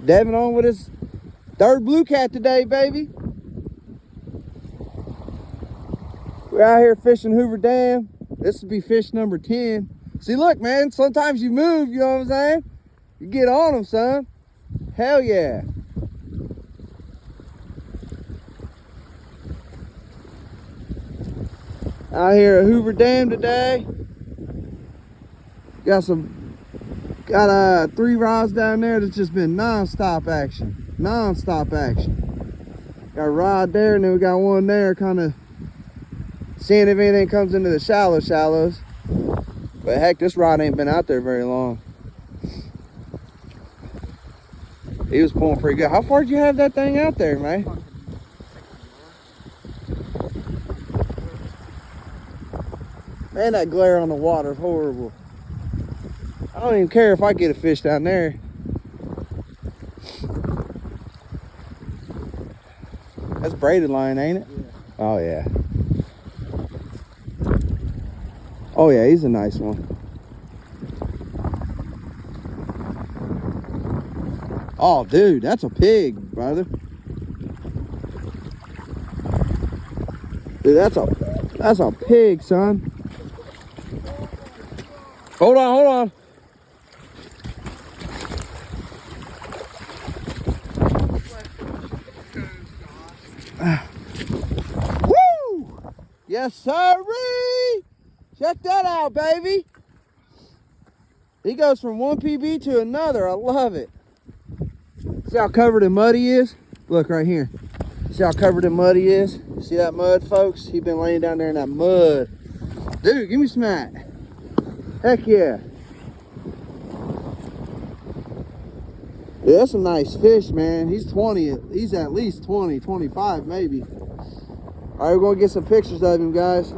Devin on with his third blue cat today, baby. We're out here fishing Hoover Dam. This will be fish number 10. See, look, man, sometimes you move, you know what I'm saying? You get on them, son. Hell yeah. Out here at Hoover Dam today. Got 3 rods down there that's just been non-stop action. Non-stop action. Got a rod there, and then we got one there, kind of seeing if anything comes into the shallows. But heck, this rod ain't been out there very long. He was pulling pretty good. How far did you have that thing out there, man? Man, that glare on the water is horrible. I don't even care if I get a fish down there. That's braided line, ain't it? Yeah. Oh, yeah. Oh, yeah, he's a nice one. Oh, dude, that's a pig, brother. Dude, that's a pig, son. Hold on. Woo! Yes, sirree! Check that out, baby. He goes from one PB to another. I love it. See how covered in mud he is? Look right here. See how covered in mud he is? See that mud, folks? He's been laying down there in that mud. Dude, give me some of that. Heck yeah. Yeah, that's a nice fish, man. He's 20. He's at least 20, 25 maybe. All right, we're going to get some pictures of him, guys.